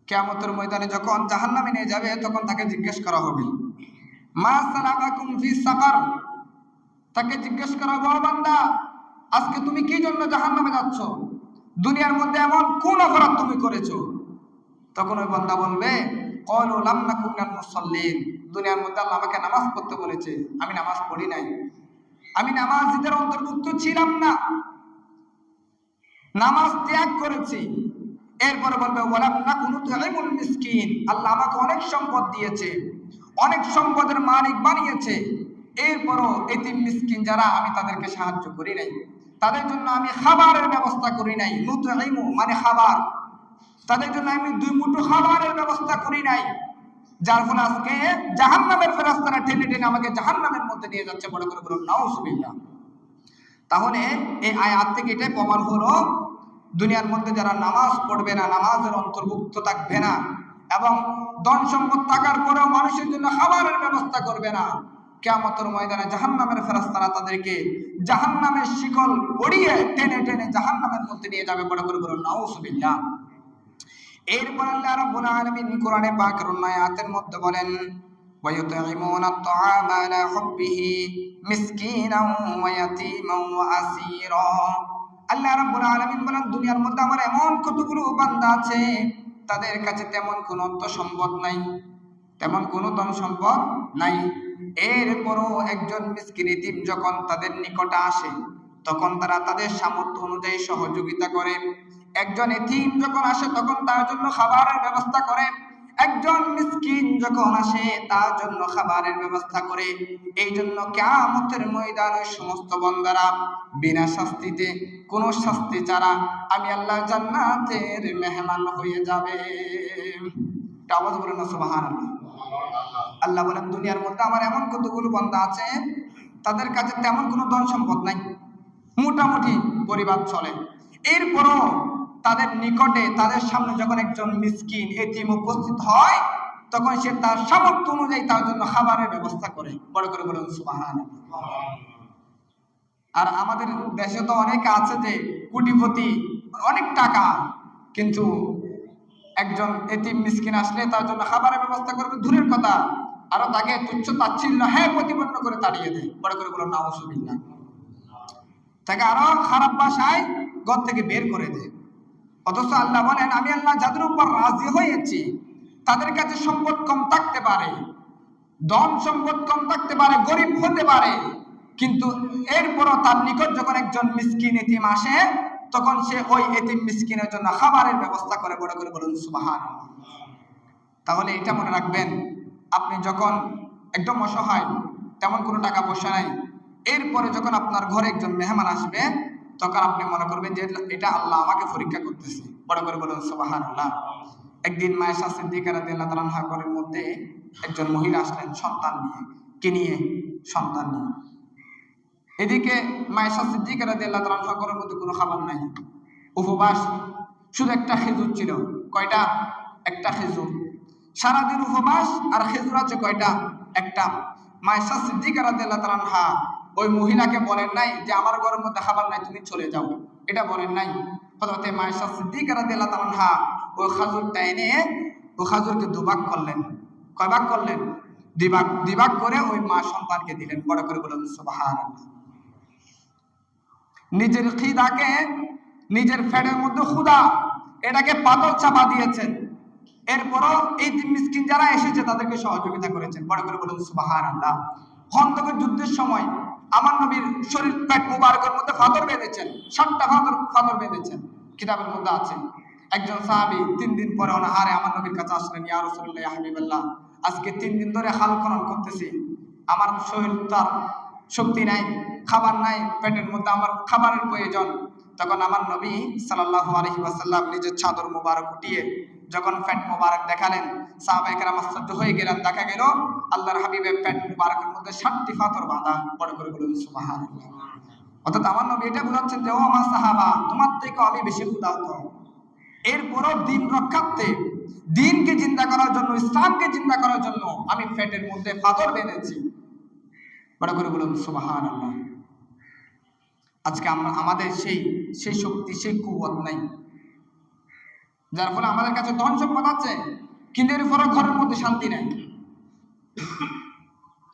কিয়ামতের ময়দানে যখন জাহান্নামে নিয়ে যাবে তখন তাকে জিজ্ঞেস করা হবে, মা সালাকাকুম ফি সাকার। তাকে জিজ্ঞেস করা হবে, ও বান্দা, আজকে তুমি কি জন্য জাহান্নামে যাচ্ছ? দুনিয়ার মধ্যে এমন কোন অপরাধ তুমি করেছো? তখন ওই বান্দা বলবে, ক্বালু লাম নাকুন মিনাল মুসাল্লিন। দুনিয়ার মধ্যে আল্লাহ আমাকে নামাজ পড়তে বলেছে, আমি নামাজ পড়ি নাই, আমি নামাজীদের অন্তর্ভুক্ত ছিলাম না, নামাজ ত্যাগ করেছি। এরপরে বলবে ওয়ালাম নাকুনু তুইমুল মিসকিন। আল্লাহ আমাকে অনেক সম্পদ দিয়েছে, অনেক সম্পদের মালিক বানিয়েছে, এরপরও এতিম মিসকিন যারা, আমি তাদেরকে সাহায্য করি নাই, তাদের জন্য আমি খাবারের ব্যবস্থা করি নাই। নুতইমু মানে খাবার, তাদের জন্য আমি দুই মুঠো খাবারের ব্যবস্থা করি নাই, যার ফলে আজকে জাহান্নামের ফেরেশতারা টেনে টেনে আমাকে জাহান্নামের মধ্যে নিয়ে যাচ্ছে। বড় করে বলুন নাউজুবিল্লাহ। তাহলে এই আয়াত থেকে এটাই প্রমাণ হলো, দুনিয়ার মধ্যে যারা নামাজ পড়বে না, নামাজের অন্তর্ভুক্ত থাকবে না, এবং ধন সম্পদ থাকার পরেও মানুষের জন্য খাবারের ব্যবস্থা করবে না, কিয়ামতের ময়দানে জাহান্নামের ফেরেশতারা তাদেরকে জাহান্নামের শিকল পরিয়ে টেনে টেনে জাহান্নামের মধ্যে নিয়ে যাবে। বড় করে বলুন নাউজুবিল্লাহ। এরপর আল্লাহ রাব্বুল আলামিন কোরআনে পাকের অন্য আয়াতের মধ্যে বলেন, ওয়ায়ুতঈমুনা আত-তাআমা আলা হুব্বিহি মিসকিনাও ওয়া ইয়াতীমান ওয়া আসীরা। আল্লাহ রাব্বুল আলামিন বলেন, দুনিয়ার মধ্যে আমার এমন কতগুলো বান্দা আছে, তাদের কাছে তেমন কোনো অর্থ সম্পদ নাই, তেমন কোনো ধন সম্পদ নাই, এরপরও একজন মিসকিন এতিম যখন তাদের নিকটে আসে তখন তারা তাদের সামর্থ্য অনুযায়ী সহযোগিতা করে। একজন এতিম যখন আসে তখন তার জন্য খাবারের ব্যবস্থা করে, একজন মিসকিন যখন আসে তার জন্য খাবারের ব্যবস্থা করে। এই জন্য কিয়ামতের ময়দানে সমস্ত বান্দারা বিনা শাস্তিতে, কোনো শাস্তি ছাড়া আমি আল্লাহ জান্নাতের মেহমান হয়ে যাবে। আওয়াজ বলেন না সুবহানাল্লাহ। আল্লাহ বলেন, দুনিয়ার মধ্যে আমার এমন কতগুলো বান্দা আছে, তাদের কাছে তেমন কোনো ধন সম্পদ নাই, মোটামুটি পরিবার চলে, এরপরও তাদের নিকটে, তাদের সামনে যখন একজন মিসকিন এতিম উপস্থিত হয় তখন সে তার সামর্থ্য অনুযায়ী তার জন্য খাবারের ব্যবস্থা করে। বড় করে বলুন সুবহানাল্লাহ। আর আমাদের দেশে তো অনেক আছে যে কোটিপতি, অনেক টাকা, কিন্তু একজন এতিম মিসকিন আসলে তার জন্য খাবারের ব্যবস্থা করবে দূরের কথা, আরো তাকে তুচ্ছ তাচ্ছিল্য প্রতিপন্ন করে তাড়িয়ে দেয়। বড় করে বলুন নাউজুবিল্লাহ। তাকে আরো খারাপ ভাষায় ঘর থেকে বের করে দেয়। অথচ আল্লাহ বলেন, আমি আল্লাহ যাদের উপর রাজি হয়েছি, তাদের কাছে সম্পদ কম থাকতে পারে, ধন সম্পদ কম থাকতে পারে, গরিব হতে পারে, কিন্তু এরপরও তার নিকট যখন একজন মিসকিন এতিম আসে তখন সে ওই এতিম মিসকিনের জন্য খাবারের ব্যবস্থা করে। বড় করে বলুন সুবহানাল্লাহ। তাহলে এটা মনে রাখবেন, আপনি যখন একদম অসহায়, তেমন কোনো টাকা পয়সা নাই, এরপরে যখন আপনার ঘরে একজন মেহমান আসবে তখন আপনি মনে করবেন যে এটা আল্লাহ আমাকে পরীক্ষা করতেছে। বড় করে বলুন সুবহানাল্লাহ। একদিন মায়েশা সিদ্দিকা রাদিয়াল্লাহু তাআলা আনহা ঘরের মধ্যে একজন মহিলা আসলেন সন্তান নিয়ে, কি নিয়ে? সন্তান নিয়ে। এদিকে মায়েশা সিদ্দিকা রাদিয়াল্লাহু তাআলা আনহা ঘরের মধ্যে কোনো খাবার নাই, উপবাস, শুধু একটা খেজুর ছিল। কয়টা? একটা খেজুর। সারাদিন উপবাস, আর খেজুর আছে কয়টা? একটা। মায়েশা সিদ্দিকা রাদিয়াল্লাহু তাআলা আনহা ওই মহিলাকে বলেন নাই যে আমার ঘরের মধ্যে খাবার নাই, তুমি চলে যাও, এটা বলেন নাই। হযরত মায়েশা সিদ্দিকা রাদিয়াল্লাহু তাআলা আনহা ওই খেজুরটা এনে ওই খেজুরকে দুভাগ করলেন। কয় ভাগ করলেন? দুভাগ। দুভাগ করে ওই মা সন্তানকে দিলেন। বড় করে বলুন সুবহানাল্লাহ। নিজের খিদাকে, নিজের পেটের মধ্যে ক্ষুধা, এটাকে পাতল চাপা দিয়েছেন, এরপরও এই মিসকিন যারা এসেছে তাদেরকে সহযোগিতা করেছেন। বড় করে বলুন সুবহানাল্লাহ। খন্দকের যুদ্ধের সময় আমার নবীর শরীর, পেট মুবারকের মধ্যে ফাতর বেঁধেছেন, 7টা ফাতর বেঁধেছেন, কিতাবের মধ্যে আছে। একজন সাহাবী 3 দিন পরে অনাহারে আমার নবীর কাছে আসলেন, ইয়া রাসূলুল্লাহ, ইয়া হাবিবাল্লাহ, আজকে 3 দিন ধরে হাল খনন করতেছি, আমার শরীর তার শক্তি নাই, খাবার নাই, পেটের মধ্যে আমার খাবারের প্রয়োজন। তখন আমার নবী সাল্লাল্লাহু আলাইহি ওয়াসাল্লাম নিজের চাদর মুবারক উঠিয়ে যখন পেট মুবারক দেখালেন, সাহাবায়ে কেরাম আশ্চর্য হয়ে গেলেন। দেখা গেল আল্লাহর হাবিবের পেট মুবারকের মধ্যে 7টি ফাতর বাঁধা। বড় করে বলুন সুবহানাল্লাহ। অর্থাৎ আমার নবী এটা বোঝাচ্ছেন যে ও আমার সাহাবা, তোমার থেকে আমি বেশি ক্ষুধার্ত, এরপরও দিন রক্ষার্থে, দিনকে জিন্দা করার জন্য, ইসলামকে জিন্দা করার জন্য আমি পেটের মধ্যে ফাতর বেঁধেছি। বড় করে বলুন সুবহানাল্লাহ। আজকে আমাদের সেই শক্তি, সেই কুওয়াত নাই। যার ফলে আমাদের কাছে ধন সম্পদ আছে, কিন্তু এর পরে ঘরের মধ্যে শান্তি নাই।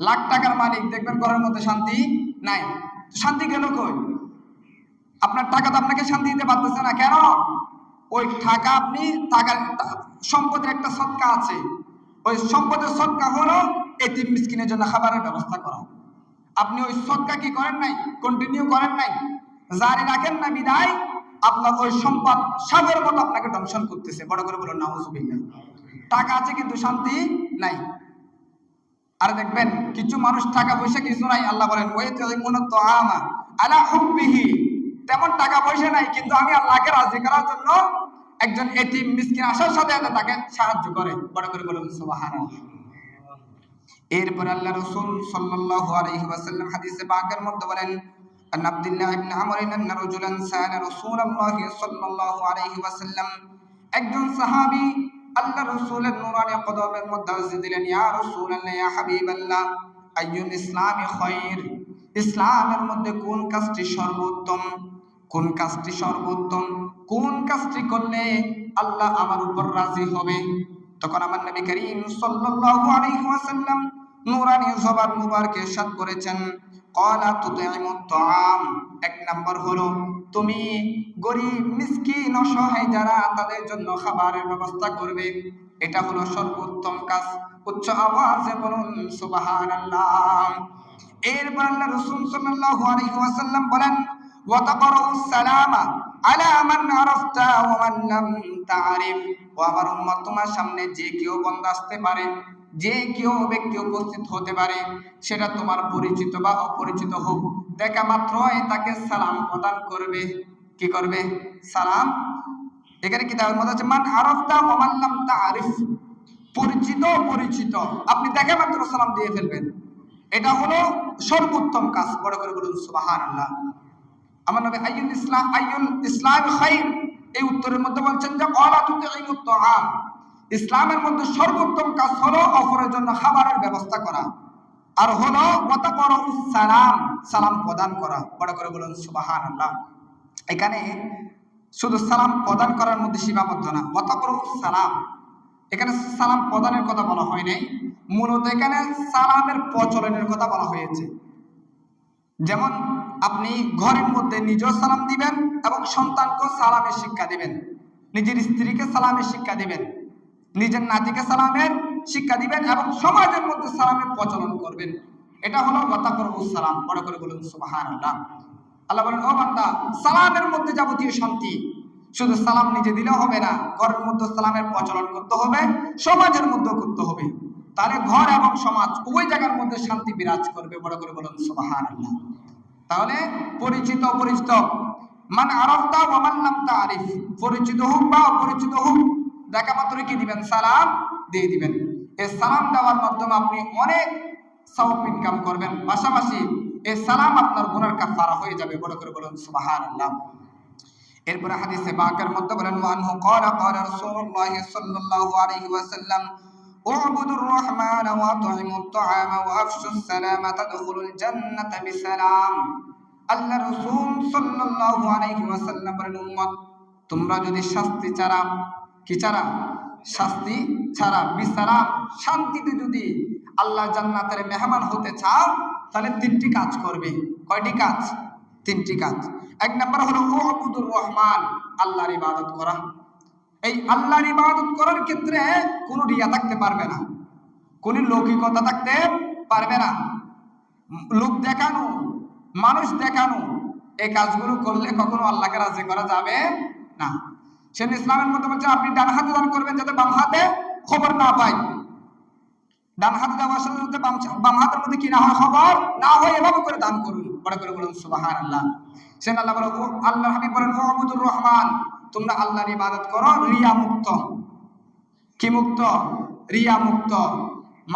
লাখ টাকার মালিক দেখবেন ঘরের মধ্যে শান্তি নাই। শান্তি গেল কই? আপনার টাকা তো আপনাকে শান্তি দিতে পারতেছে না। কেন? ওই টাকা আপনি টাকার সম্পদের একটা সদকা আছে, ওই সম্পদের সদকা হলো এতিম মিসকিনের জন্য খাবারের ব্যবস্থা করা। আপনি ওই সদকা কি করেন নাই, কন্টিনিউ করেন নাই, জারি রাখেন না, বিদায় আপনার ওই সম্পদ সাগরের মতো আপনাকে দংশন করতেছে। বড় করে বলুন নাউজুবিল্লাহ। টাকা আছে কিন্তু শান্তি নাই। আর দেখবেন কিছু মানুষ টাকা পয়সা কিছু নাই, আল্লাহ বলেন আলা হুব্বিহি, তেমন টাকা পয়সা নাই কিন্তু আমি আল্লাহকে রাজি করার জন্য একজন এতিম মিসকিন আসার সাথে সাথে তাকে সাহায্য করে। বড় করে বলুন সুবহানাল্লাহ। এরপর আল্লাহ রাসূল সাল্লাল্লাহু আলাইহি ওয়াসাল্লাম হাদিসে পাকের মধ্যে বলেন, আন আব্দুল্লাহ ইবনে আমর আন্না রাজুলান সাআলা রাসূলুল্লাহ সাল্লাল্লাহু আলাইহি ওয়াসাল্লাম, একজন সাহাবী আল্লাহ রাসূলের নূরানি কদমের মধ্যে আরজি দিলেন, ইয়া রাসূলুল্লাহ, ইয়া হাবিবাল্লাহ, আইয়ুল ইসলামি খায়র, ইসলামের মধ্যে কোন কাজটি সর্বোত্তম, কোন কাজটি সর্বোত্তম, কোন কাজটি করলে আল্লাহ আমার উপর রাজি হবে? তখন আমার নবী করিম সাল্লাল্লাহু আলাইহি ওয়াসাল্লাম নূরানি জবান মুবারকে ইরশাদ করেছেন, ক্বালা তুতিমুত তাআম, এক নাম্বার হলো তুমি গরীব মিসকিন অসহায় যারা তাদের জন্য খাবারের ব্যবস্থা করবে, এটা হলো সর্বোত্তম কাজ। উচ্চ আওয়াজে বলুন সুবহানাল্লাহ। এরপর আল্লাহ রাসূল সাল্লাল্লাহু আলাইহি ওয়াসাল্লাম বলেন, ওয়া তাকরাউস সালামা আলা মান আরাফতা ওয়া মান লাম তা'রিফ, ও আমার উম্মত, তোমার সামনে যে কেউ বান্দা আসতে পারে, যে কেউ ব্যক্তি উপস্থিত হতে পারে, সেটা তোমার পরিচিত বা অপরিচিত হোক, দেখা মাত্রই তাকে সালাম প্রদান করবে। কি করবে? সালাম। এখানে কিতাবের মধ্যে আছে মান আরাফতা ওয়া মান লাম তা'রিফ, পরিচিত পরিচিত, আপনি দেখা মাত্র সালাম দিয়ে ফেলবেন। এটা হলো সর্বোত্তম কাজ। বড় করে বলুন সুবহানাল্লাহ। আমার নবী আইয়ুল ইসলাম খায়র, এই উত্তরের মধ্যে বলছেন যে ক্বালা তুতিমুত তাআম, ইসলামের মধ্যে সর্বোত্তম কাজ হলো অপরের জন্য খাবারের ব্যবস্থা করা, আর হলো ওয়া তাকরাউস সালাম, সালাম প্রদান করা। বড় করে বলুন সুবহানাল্লাহ। এখানে শুধু সালাম প্রদান করার মধ্যে সীমাবদ্ধ না, ওয়া তাকরাউস সালাম, এখানে সালাম প্রদানের কথা বলা হয় নাই, মূলত এখানে সালামের প্রচলনের কথা বলা হয়েছে। যেমন আপনি ঘরের মধ্যে নিজেও সালাম দিবেন এবং সন্তানকেও সালামের শিক্ষা দিবেন, নিজের স্ত্রীকে সালামের শিক্ষা দিবেন, নিজের নাতিকে সালামের শিক্ষা দিবেন এবং সমাজের মধ্যে সালামের প্রচলন করবেন। এটা হলো ওয়া তাকরাউস সালাম। বড় করে বলুন সুবহানাল্লাহ। আল্লাহ বলেন, ও বান্দা, সালামের মধ্যে যাবতীয় শান্তি, শুধু সালাম নিজে দিলেও হবে না, ঘরের মধ্যে সালামের প্রচলন করতে হবে, সমাজের মধ্যে করতে হবে, তাহলে ঘর এবং সমাজ উভয় জায়গার মধ্যে শান্তি বিরাজ করবে। বড় করে বলুন সুবহানাল্লাহ। তাহলে পরিচিত অপরিচিত, মান আরাফতা ওয়া মান লাম তা'রিফ, পরিচিত হোক বা অপরিচিত হোক, দেখা মাত্র কি দিবেন? সালাম দিয়ে দিবেন। এই সালাম দেওয়ার মাধ্যমে আপনি অনেক সওয়াব ইনকাম করবেন, পাশাপাশি এই সালাম আপনার গুনার কাফারা হয়ে যাবে। বড় করে বলুন সুবহানাল্লাহ। এরপরে হাদিসে পাকের মধ্যে বলেন, ওয়ানহু ক্বালা ক্বালা রাসূলুল্লাহ সাল্লাল্লাহু আলাইহি ওয়াসাল্লাম, উ'বুদুর রহমান ওয়া আত'ইমুত তা'আমা ওয়া আফশুস সালামা তাদখুলুল জান্নাতা বিসালাম। আল্লাহ রাসূল সাল্লাল্লাহু আলাইহি ওয়াসাল্লাম বলেন, উম্মত, তোমরা যদি শাস্তি ছাড়া, কি ছাড়া? শাস্তি ছাড়া, বিসালাম, শান্তিতে যদি আল্লাহ জান্নাতের মেহমান হতে চাও, তাহলে তিনটি কাজ করবে। কয়টি কাজ? তিনটি কাজ। এক নাম্বার হলো উ'বুদুর রহমান, আল্লাহর ইবাদত করা। এই আল্লাহর ইবাদত করার ক্ষেত্রে কোনো রিয়া থাকতে পারবে না, কোনো লৌকিকতা থাকতে পারবে না, লোক দেখানো, মানুষ দেখানো, এই কাজগুলো করলে কখনো আল্লাহকে রাজি করা যাবে না। সে ইসলামের মধ্যে বলছে আপনি ডান হাতে দান করবেন যাতে বাম হাতে খবর না পায়, ডান হাতে দেওয়ার সাথে সাথে বাম হাতের মধ্যে কি না হয়, খবর না হয়, এভাবে করে দান করুন। বড় করে বলুন সুবহানাল্লাহ। সেন আল্লাহ বলেন, আল্লাহ হাবিব বলেন, উ'বুদুর রহমান, তোমরা আল্লাহর ইবাদত করো রিয়া মুক্ত। কি মুক্ত? রিয়া মুক্ত।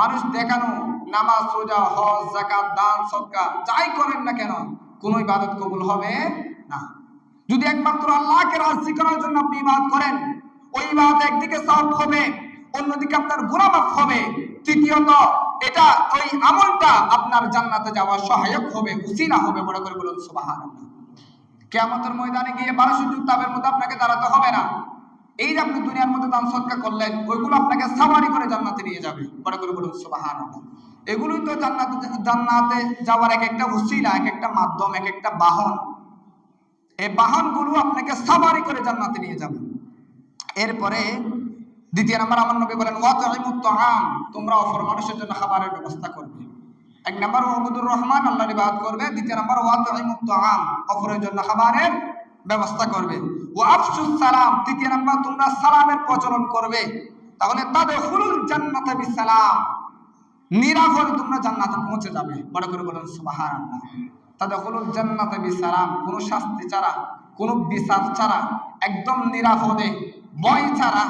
মানুষ দেখানো, নামাজ, রোজা, হজ, যাকাত, দান, সদকা যাই করেন না কেন, কোনো ইবাদত কবুল হবে না। যদি একমাত্র আল্লাহকে রাজি করার জন্য আপনি ইবাদত করেন, ওই ইবাদত একদিকে সওয়াব হবে, অন্যদিকে আপনার গুনাহ মাফ হবে, তৃতীয়ত এটা ওই আমলটা আপনার জান্নাতে যাওয়ার সহায়ক হবে, উসিলা হবে। বড় করে বলুন সুবহানাল্লাহ। কিয়ামতের ময়দানে গিয়ে 1200 জন তাবের মধ্যে আপনাকে দাঁড়াতে হবে না, এই যে আপনি দুনিয়ার মধ্যে দান সদকা করলেন, ওইগুলো আপনাকে সাওয়ারি করে জান্নাতে নিয়ে যাবে। বড় করে বলুন সুবহানাল্লাহ। এগুলোই তো জান্নাতে যাওয়ার এক একটা উসিলা, এক একটা মাধ্যম, এক একটা বাহন। এই বাহনগুলো আপনাকে সাওয়ারি করে জান্নাতে নিয়ে যাবে। এরপরে দ্বিতীয় নাম্বার আমার নবী বলেন ওয়াতাইমুত তাআম, তোমরা অপর মানুষের জন্য খাবারের ব্যবস্থা করবে। এক নাম্বার ওয়াবুদুর রহমান, আল্লাহর ইবাদত করবে। দ্বিতীয় নাম্বার ওয়াতাইমুত তাআম, অপরের জন্য খাবারের ব্যবস্থা করবে। ওয়া আফশুস সালাম, তৃতীয় নাম্বার তোমরা সালামের প্রচলন করবে। তাহলে তাদখুলুল জান্নাতা বিসালাম, নিরাপদে তোমরা জান্নাতে পৌঁছে যাবে। বড় করে বলুন সুবহানাল্লাহ। তাদখুলুল জান্নাতা বিসালাম, কোনো শাস্তি ছাড়া, কোনো বিচার ছাড়া, একদম নিরাপদে, ভয় ছাড়া।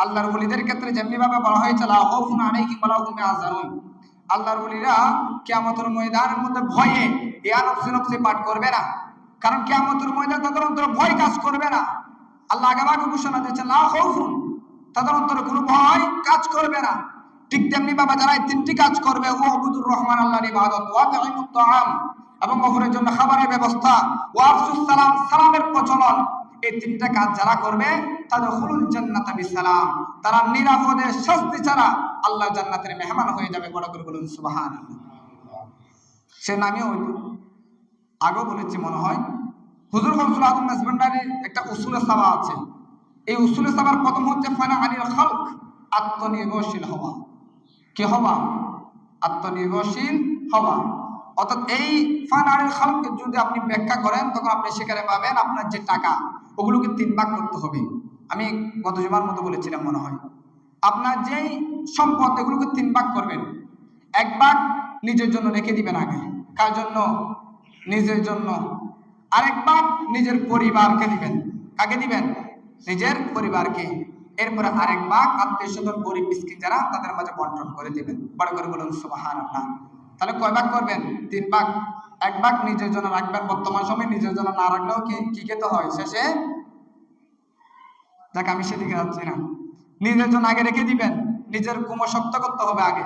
আল্লাহর ওলিদের ক্ষেত্রে যেমনি ভাবে বলা হয়েছে লা খাউফুন আলাইহিম ওয়া লা হুম ইয়াহজানুন, আল্লাহর ওলিরা কিয়ামতের ময়দানের মধ্যে ভয়ে ইয়া নফসি নফসি পাঠ করবে না, কারণ কিয়ামতের ময়দানে তাদের অন্তরে ভয় কাজ করবে না। আল্লাহ আগেভাগে ঘোষণা দিয়েছেন লা খাউফুন, তাদের অন্তরে কোনো ভয় কাজ করবে না। ঠিক তেমনি ভাবে যারা এই তিনটি কাজ করবে, ওয়াবুদুর রহমান, আল্লাহর ইবাদত, ওয়া তাইমুত তাআম, এবং অপরের জন্য খাবারের ব্যবস্থা, ওয়া আফসুস সালাম, সালামের প্রচলন, এই তিনটা কাজ যারা করবে তাদখুলুল জান্নাতা বিসালাম, তারা নিরাপদে শাস্তি ছাড়া আল্লাহ জান্নাতের মেহমান হয়ে যাবে। বড় করে বলুন সুবহানাল্লাহ। সে নামে হইল আগেও বলেছি মনে হয়, হুজুর গৌসুল আজম মেজবান্ডারির একটা উসুলে সাবা আছে। এই উসুলে সাবার প্রথম হচ্ছে ফানা আনিল খালক, আত্মনির্ভরশীল হওয়া। কি হওয়া? আত্মনির্ভরশীল হওয়া। অর্থাৎ এই ফানা আনিল খালককে যদি আপনি ব্যাখ্যা করেন, তখন আপনি সেখানে পাবেন আপনার যে টাকা, ওগুলোকে 3 ভাগ করতে হবে। আমি গত জুমার মতো বলেছিলাম মনে হয়। আপনার যেই সম্পদ, এগুলোকে 3 ভাগ করবেন। 1 ভাগ নিজের জন্য রেখে দিবেন আগে। কার জন্য? নিজের জন্য। আরেক ভাগ নিজের পরিবারকে দিবেন। কাকে দিবেন? নিজের পরিবারকে। এরপরে আরেক ভাগ আত্মীয় স্বজন, গরিব মিসকিন যারা, তাদের মাঝে বন্টন করে দিবেন। বড় করে বলুন সুবহানাল্লাহ। তাহলে কয় ভাগ করবেন? 3 ভাগ। 1 ভাগ নিজের জন্য রাখবেন। বর্তমান সময় নিজের জন্য না রাখলেও কি খেতে হয় শেষে? দেখ আমি সেদিকে যাচ্ছি না। নিজের জন্য আগে রেখে দিবেন, নিজের কুমো শক্ত করতে হবে আগে।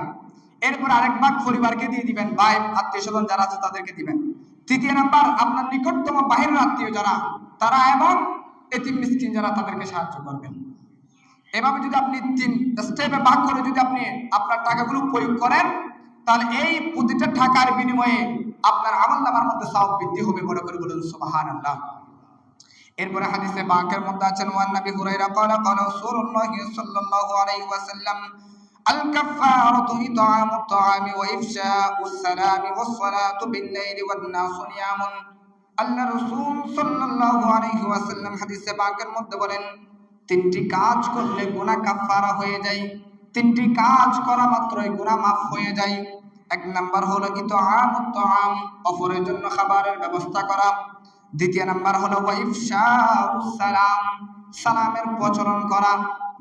এরপর আরেক ভাগ পরিবারকে দিয়ে দিবেন, ভাই আত্মীয় স্বজন যারা আছে তাদেরকে দিবেন। তৃতীয় নাম্বার আপনার নিকটতম বাহিরের আত্মীয় যারা, তারা এবং এতিম মিসকিন যারা, তাদেরকে সাহায্য করবেন। এভাবে যদি আপনি 3 স্টেপে ভাগ করে যদি আপনি আপনার টাকাগুলো প্রয়োগ করেন, তাহলে এই প্রতিটা টাকার বিনিময়ে আপনার আমলনামার মধ্যে সওয়াব বৃদ্ধি হবে। বড় করে বলুন সুবহানাল্লাহ। এরপরে হাদিসে পাকের মধ্যে আছেন ওয়ান নবী হুরায়রা قال قال رسول الله صلى الله عليه وسلم الكفارة إطعام الطعام وإفشاء السلام والصلاة بالليل والناس نيام। আল্লাহ রাসূল সাল্লাল্লাহু আলাইহি ওয়াসাল্লাম হাদিসে পাকের মধ্যে বলেন, 3টি কাজ করলে গুনাহ কাফারা হয়ে যায়। 3টি কাজ করা মাত্রই গুনাহ মাফ হয়ে যায়। 1 নাম্বার হলো ইতআমুত তাআম, অপরের জন্য খাবারের ব্যবস্থা করা। দ্বিতীয় নাম্বার হলো ওয়াইফশাউস সালাম, সালামের প্রচলন করা,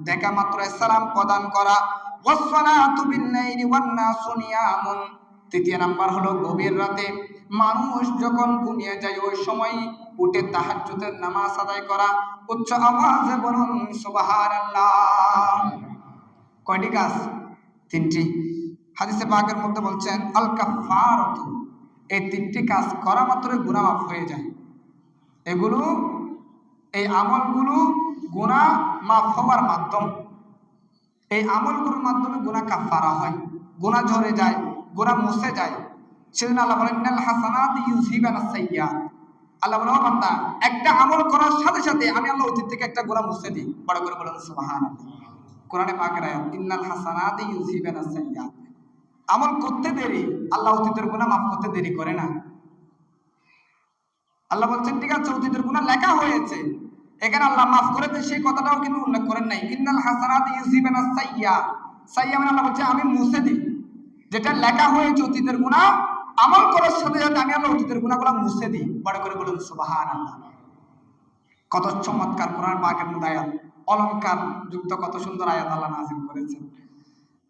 দেখা মাত্র সালাম প্রদান করা। ওয়াসসালাতু বিল-লাইলি ওয়ান-নাসু নিয়ামুন, তৃতীয় নাম্বার হলো গভীর রাতে মানুষ যখন ঘুমিয়ে যায়, ওই সময় উঠে তাহাজ্জুদের নামাজ আদায় করা। উচ্চ আওয়াজে বলুন সুবহানাল্লাহ। কয়টি কাজ? 3টি। হাদিসে পাকের মধ্যে বলছেন আল কাফারাতু, এই 3টি কাজ করা মাত্রই গুনাহ মাফ হয়ে যায়। এগুলো, এই আমলগুলো গুনাহ মাফ হওয়ার মাধ্যম। এই আমলগুলোর মাধ্যমে গুনাহ কাফারা হয়, গুনাহ ঝরে যায়, গুনাহ মুছে যায়। সেদিন আল্লাহ বলেন ইন্নাল হাসানাতি ইউযহিবানা সাইয়্যাত, আল্লাহ বলেন বান্দা একটা আমল করার সাথে সাথে আমি আল্লাহ অতীত থেকে একটা গুনাহ মুছে দিই। বড় করে বলুন সুবহানাল্লাহ। কোরআনে পাকের আয়াত ইন্নাল হাসানাতি ইউযহিবানা সাইয়্যাত। আমল করতে দেরি, আল্লাহ অতীতের গুনাহ মাফ করতে দেরি করে না। আল্লাহ বলছেন ঠিক আছে অতীতের গুনাহ লেখা হয়েছে, এখানে আল্লাহ মাফ করে দেন সেই কথাটাও কিন্তু উল্লেখ করেন নাই। ইন্নাল হাসানাতি ইউযহিবানা সাইয়্যাত, সাইয়্যাত মানে আল্লাহ বলছে আমি মুছে দিই যেটা লেখা হয়েছে অতীতের গুনাহ, আমল করার সাথে সাথে আমি আল্লাহ অতীতের গুনাহগুলো মুছে দিই। বড় করে বলুন সুবহানাল্লাহ। কত চমৎকার কোরআন পাকের মধ্যে আয়াত, অলংকার যুক্ত কত সুন্দর আয়াত আল্লাহ নাযিল করেছেন।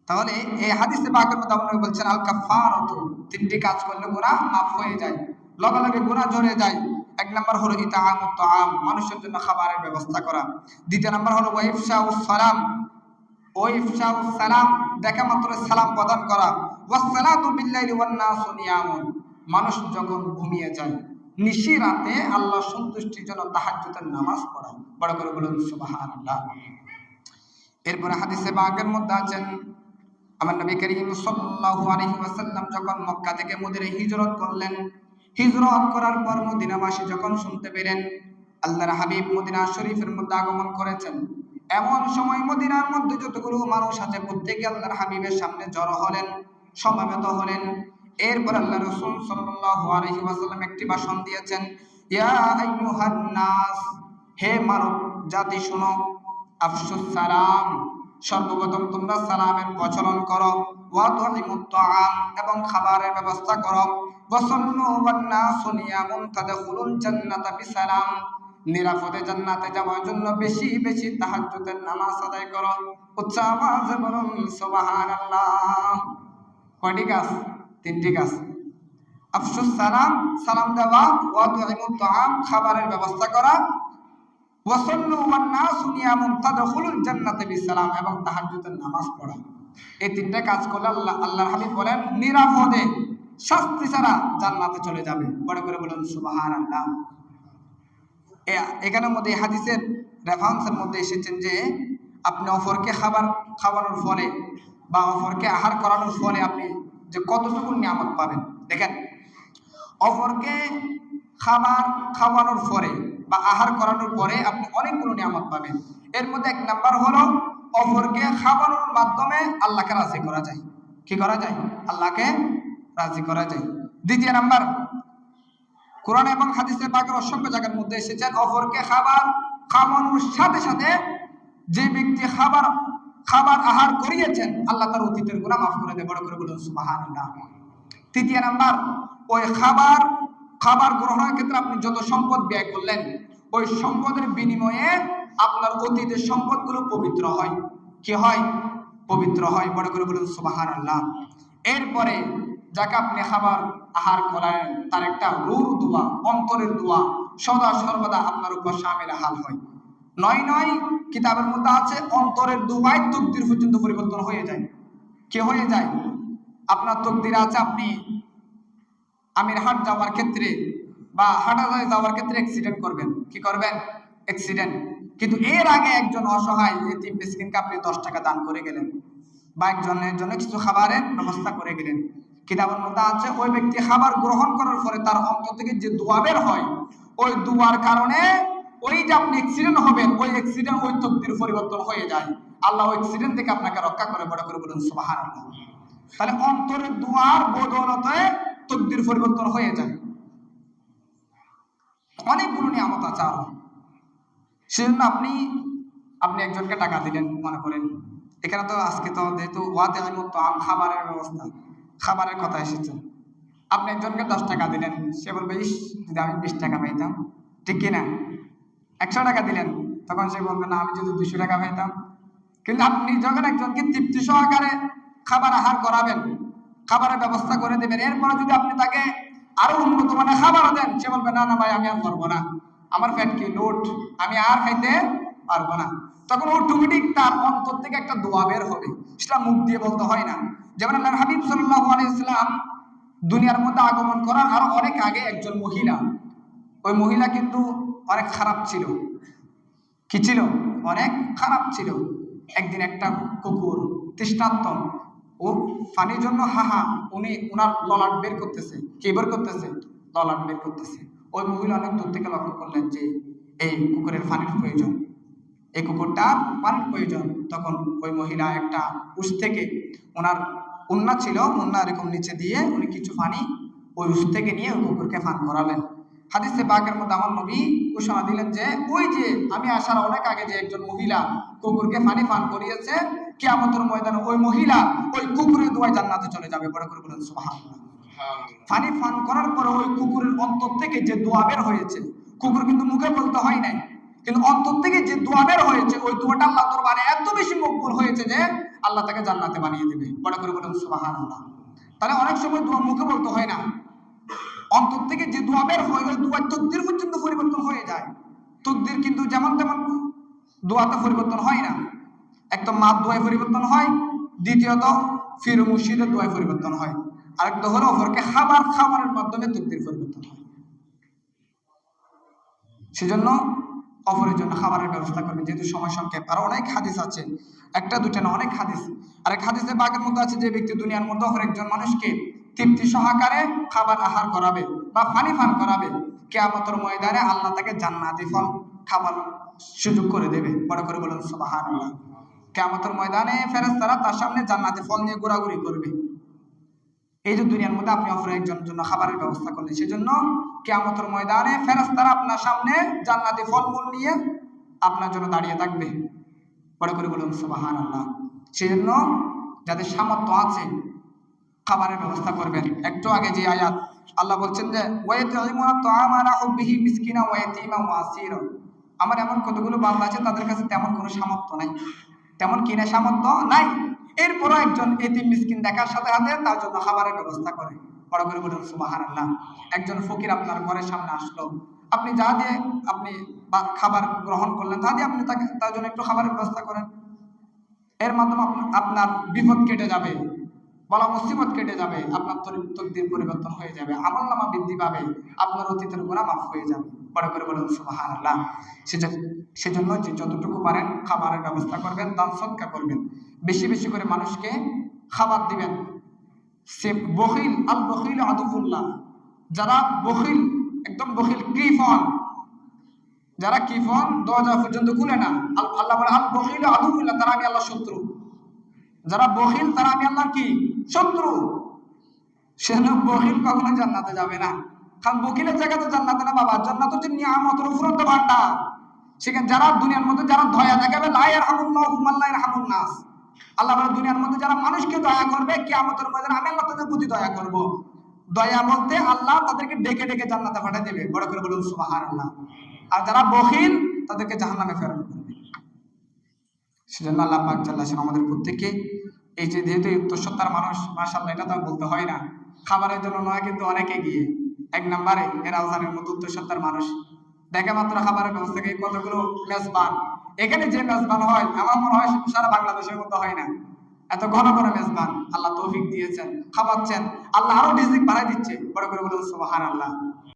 তাহলে এই হাদিসে পাকের মধ্যে আপনি বলছেন আল কাফারাতু, 3টি কাজ করলে গুনাহ মাফ হয়ে যায়, লগে লগে গুনাহ ঝরে যায়। 1 নাম্বার হলো ইতআমুত তাআম, মানুষের জন্য খাবারের ব্যবস্থা করা। দ্বিতীয় নাম্বার হলো ওয়াইফশাউস সালাম, ওয়াইফশাউস সালাম, দেখা মাত্র সালাম প্রদান করা। ওয়াসসালাতু বিল-লাইলি ওয়ান-নাসু নিয়ামুন, মানুষ যখন ঘুমিয়ে যায়, নিশি রাতে আল্লাহ সন্তুষ্টির জন্য তাহাজ্জুদের নামাজ পড়া। বড় করে বলুন সুবহানাল্লাহ। এরপরে হাদিসে পাকের মধ্যে আছেন আমার নবী করিম সাল্লাল্লাহু আলাইহি ওয়াসাল্লাম যখন মক্কা থেকে মদিনায় হিজরত করলেন, হিজরত করার পর মদিনাবাসী যখন শুনতে পেলেন আল্লাহর হাবিব মদিনা শরীফের মধ্যে আগমন করেছেন, এমন সময় মদিনার মধ্যে যতগুলো মানুষ আছে প্রত্যেকে আল্লাহর হাবিবের সামনে জড়ো হলেন, সমাবেত হলেন। এরপর আল্লাহ রাসূল সাল্লাল্লাহু আলাইহি ওয়াসাল্লাম একটি ভাষণ দিয়েছেন, ইয়া আইয়ুহান নাস, হে মানব জাতি শুনো, আফশুস সালাম, সর্বপ্রথম তোমরা সালামের প্রচলন করো, ওয়া তুইমুত তাআম, এবং খাবারের ব্যবস্থা করো, ওয়াসাল্লু ওয়ান নাসু নিয়ামুন তাদখুলুল জান্নাতা বিসালাম, নিরাপদে জান্নাতে যাওয়ার জন্য বেশি বেশি তাহাজ্জুদের নামাজ আদায় করো। উচ্চ আওয়াজে বলুন সুবহানাল্লাহ। কয়টি কাজ? তিনটি কাজ। আফশুস সালাম, সালাম দেওয়া, ওয়া তুইমুত তাআম, খাবারের ব্যবস্থা করা, ওয়াসাল্লু ওয়ান নাসু নিয়ামুন তাদখুলুল জান্নাতা বিসালাম, এবং তাহাজ্জুদের নামাজ পড়া। এই তিনটা কাজ করলে আল্লাহর হাবিব বলেন নিরাপদে শাস্তি ছাড়া জান্নাতে চলে যাবে। বড় করে বলুন সুবহানাল্লাহ। এখানের মধ্যে হাদিসের রেফারেন্সের মধ্যে এসেছেন যে আপনি অপরকে খাবার খাওয়ানোর ফলে বা অপরকে আহার করানোর ফলে আপনি যে কতটুকু নিয়ামত পাবেন। দেখেন, অপরকে খাবার খাওয়ানোর পরে বা আহার করানোর পরে আপনি অনেকগুলো নিয়ামত পাবেন। এর মধ্যে এক নাম্বার হলো অপরকে খাওয়ানোর মাধ্যমে আল্লাহকে রাজি করা যায়। কি করা যায়? আল্লাহকে রাজি করা যায়। দ্বিতীয় নাম্বার, কোরআন এবং হাদিসের পাকের অসংখ্য জায়গার মধ্যে এসেছেন অপরকে খাবার খাওয়ানোর সাথে সাথে যে ব্যক্তি খাবার আহার করিয়েছেন আল্লাহ তার অতীতের গুনাহ মাফ করে দেয়। বড় করে বলুন সুবহানাল্লাহ। তৃতীয় নাম্বার, ওই খাবার গ্রহণের ক্ষেত্রে আপনি যত সম্পদ ব্যয় করলেন ওই সম্পদের বিনিময়ে আপনার অতীতের সম্পদগুলো পবিত্র হয়। কি হয়? পবিত্র হয়। বড় করে বলুন সুবহানাল্লাহ। এরপরে যাকে আপনি খাবার আহার করায় তার একটা রূহ দোয়া, অন্তরের দোয়া সদা সর্বদা আপনার উপর শামিল হাল হয়। নয় কিতাবের মধ্যে আছে অন্তরের দোয়ায় তকদির পর্যন্ত পরিবর্তন হয়ে যায়। কি হয়ে যায়? আপনার তকদির আছে আপনি আমিরহাট যাওয়ার ক্ষেত্রে বা হাটাজায় যাওয়ার ক্ষেত্রে অ্যাক্সিডেন্ট করবেন। কি করবেন? অ্যাক্সিডেন্ট। কিন্তু এর আগে একজন অসহায় এতিম মিসকিনকে আপনি 10 টাকা দান করে গেলেন বা একজনের জন্য কিছু খাবারের ব্যবস্থা করে গেলেন। কিতাবের মধ্যে আছে ওই ব্যক্তি খাবার গ্রহণ করার পরে তার অন্তর থেকে যে দোয়া বের হয় ওই দোয়ার কারণে ওই যে আপনি অ্যাক্সিডেন্ট হবেন ওই অ্যাক্সিডেন্ট ওই তকদির পরিবর্তন হয়ে যায়। আল্লাহ ওই অ্যাক্সিডেন্ট থেকে আপনাকে রক্ষা করে। বড় করে বলুন সুবহানাল্লাহ। তাহলে অন্তরের দোয়ার বদৌলতে তকদির পরিবর্তন হয়ে যায়। অনেকগুলো নিয়ামত আছে আরো। সেজন্য আপনি একজনকে টাকা দিলেন, মনে করেন এখানে তো আজকে তো যেহেতু ওয়াতিমুত তাআম, খাবারের ব্যবস্থা, খাবারের কথা এসেছে। আপনি একজনকে 10 টাকা দিলেন, সে বলবে ইস যদি আমি 20 টাকা পাইতাম, ঠিক কিনা? 100 টাকা দিলেন, তখন সে বলবে না আমি যদি 200 টাকা পাইতাম। কিন্তু আপনি যখন একজনকে তৃপ্তি সহকারে খাবার আহার করাবেন, খাবারের ব্যবস্থা করে দেবেন, এরপরে যদি আপনি তাকে আরো উন্নত মানের খাবার দেন, সে বলবে না না ভাই আমি আর পারবো না, আমার পেট কি লোড, আমি আর খাইতে পারবো না। তখন অটোমেটিক তার অন্তর থেকে একটা দোয়া বের হবে, সেটা মুখ দিয়ে বলতে হয় না। যেমন আল্লাহর হাবিব সাল্লাল্লাহু আলাইহি ওয়াসাল্লাম দুনিয়ার মধ্যে আগমন করার আরো অনেক আগে একজন মহিলা, ওই মহিলা কিন্তু অনেক খারাপ ছিল। কি ছিল? অনেক খারাপ ছিল। একদিন একটা কুকুর তৃষ্ণার্ত, ও পানির জন্য উনি ওনার ললাট বের করতেছে। কি বের করতেছে? ললাট বের করতেছে। ওই মহিলা অনেক দূর থেকে লক্ষ্য করলেন যে এই কুকুরের পানির প্রয়োজন, এই কুকুরটার পানির প্রয়োজন। তখন ওই মহিলা একটা উৎস থেকে ওনার উন্না ছিল, উন্না এরকম নিচে দিয়ে উনি কিছু পানি ওই উৎস থেকে নিয়ে ওই কুকুরকে পান করালেন। হাদিসে পাকের মধ্যে আমার নবী ঘোষণা দিলেন যে ওই যে আমি আসার অনেক আগে যে একজন মহিলা কুকুরকে পানি পান করিয়েছে, কিয়ামতের ময়দানে ওই মহিলা ওই কুকুরের দোয়ায় জান্নাতে চলে যাবে। বড় করে বলেন সুবহানাল্লাহ। পানি পান করার পরে ওই কুকুরের অন্তর থেকে যে দোয়া বের হয়েছে, কুকুর কিন্তু মুখে বলতে হয় নাই, কিন্তু অন্তর থেকে যে দোয়া বের হয়েছে ওই দোয়াটা আল্লাহ দরবারে এত বেশি মকবুল হয়েছে যে আল্লাহ তাকে জান্নাতে বানিয়ে দেবে। বড় করে বলেন সুবহানাল্লাহ। তাহলে অনেক সময় দোয়া মুখে বলতে হয় না, অন্তর থেকে যে দোয়া বের হয় ওই দোয়ার তকদির পর্যন্ত পরিবর্তন হয়ে যায়। তকদির কিন্তু যেমন তেমন দোয়াতে পরিবর্তন হয় না। একটা মার দোয়ায় পরিবর্তন হয়, দ্বিতীয়ত ফির মুর্শিদের দোয়ায় পরিবর্তন হয়, আরেকটা হলো অপরকে খাবারের মাধ্যমে তকদির পরিবর্তন হয়। সেজন্য অপরের জন্য খাবারের ব্যবস্থা করবেন, যেহেতু সময় সংক্ষেপ। আর অনেক হাদিস আছে, একটা দুইটা না, অনেক হাদিস। আর এক হাদিসে বাগের মধ্যে আছে, যে ব্যক্তি দুনিয়ার মধ্যে অপর একজন মানুষকে তৃপ্তি সহকারে খাবার আহার করাবে বা পানি পান করাবে, কিয়ামতের ময়দানে আল্লাহ তাকে জান্নাতি ফল খাবার সুযোগ করে দেবে। বড় করে বলুন সুবহানাল্লাহ। কিয়ামতের ময়দানে ফেরেশতারা তার সামনে জান্নাতি ফল নিয়ে ঘোরাঘুরি করবে। এই যে দুনিয়ার মধ্যে আপনি অপর একজনের জন্য খাবারের ব্যবস্থা করলেন, সেজন্য কিয়ামতের ময়দানে ফেরেশতারা আপনার সামনে জান্নাতি ফলমূল নিয়ে আপনার জন্য দাঁড়িয়ে থাকবে। বড় করে বলুন সুবহানাল্লাহ। সেজন্য যাদের সামর্থ্য আছে খাবারের ব্যবস্থা করবেন। একটু আগে যে আয়াত আল্লাহ বলছেন যে ওয়াইতুইমুনা তুআমা আলা হুব্বিহি মিসকিনা ওয়া ইয়াতীমা ওয়া আসীরা, আমার এমন কতগুলো বান্দা আছে তাদের কাছে তেমন কোনো সামর্থ্য নাই, তেমন কিনা সামর্থ্য নাই, এরপরও একজন এতিম মিসকিন দেখার সাথে সাথে তার জন্য খাবারের ব্যবস্থা করে। বড় করে বলুন সুবহানাল্লাহ। একজন ফকির আপনার ঘরের সামনে আসলো, আপনি যা দিয়ে আপনি খাবার গ্রহণ করলেন তা দিয়ে আপনি তার জন্য একটু খাবারের ব্যবস্থা করেন। এর মাধ্যমে আপনার বিপদ কেটে যাবে, বলা মুসিবত কেটে যাবে, আপনার তকদির পরিবর্তন হয়ে যাবে, আমলনামা বৃদ্ধি পাবে, আপনার অতীতের গুনাহ মাফ হয়ে যাবে। বড় করে বলুন সুবহানাল্লাহ। সেজন্য যে যতটুকু পারেন খাবারের ব্যবস্থা করবেন, দান সদকা করবেন, বেশি বেশি করে মানুষকে খাবার দিবেন। সে বখিল, আল বখিল আদুবুল্লাহ, যারা বখিল, একদম বখিল, কৃপণ, যারা কৃপণ দরজা পর্যন্ত খুলে না, আল্লাহ বলে আল বখিল আদুবুল্লাহ, তারা আমি আল্লাহর শত্রু। যারা বখিল তারা আমি আল্লাহর কি শত্রু। সেজন্য বখিল কখনো জান্নাতে যাবে না, কারণ বখিলের জায়গা তো জান্নাতে না বাবা, জান্নাত হচ্ছে নিয়ামতের উপরন্ত ভান্ডার। সেখানে যারা দুনিয়ার মধ্যে যারা দয়া দেখাবে, লা ইয়ারহামুল্লাহু মান লা ইয়ারহামুন নাস, আল্লাহ বলে দুনিয়ার মধ্যে যারা মানুষকে দয়া করবে, কিয়ামতের ময়দানে আমি আল্লাহ তাদের প্রতি দয়া করব। দয়া বলতে আল্লাহ তাদেরকে ডেকে ডেকে জান্নাতে পাঠিয়ে দেবে। বড় করে বলুন সুবহানাল্লাহ। আর যারা বখিল তাদেরকে জাহান্নামে প্রেরণ করবে। সেজন্য আল্লাহ পাক জাল্লাহু আলাইহি আমাদের প্রত্যেককে এই যে, যেহেতু উত্তরসত্তার মানুষ, মাশাআল্লাহ, এটা তো বলতে হয় না, খাবারের জন্য নয় কিন্তু অনেক এগিয়ে, এক নম্বরে এরা আউজানের মতো উত্তরসত্তার মানুষ। দেখে মাত্র খাবারের ব্যবস্থাকে কতগুলো মেজবান, এখানে যে মেজবান হয় আমার মনে হয় সারা বাংলাদেশের মতো হয় না, এত ঘন ঘন মেজবান। আল্লাহ তৌফিক দিয়েছেন, খাওয়াচ্ছেন, আল্লাহ আরো রিজিক বাড়াই দিচ্ছে। বড় করে বলুন সুবহানাল্লাহ।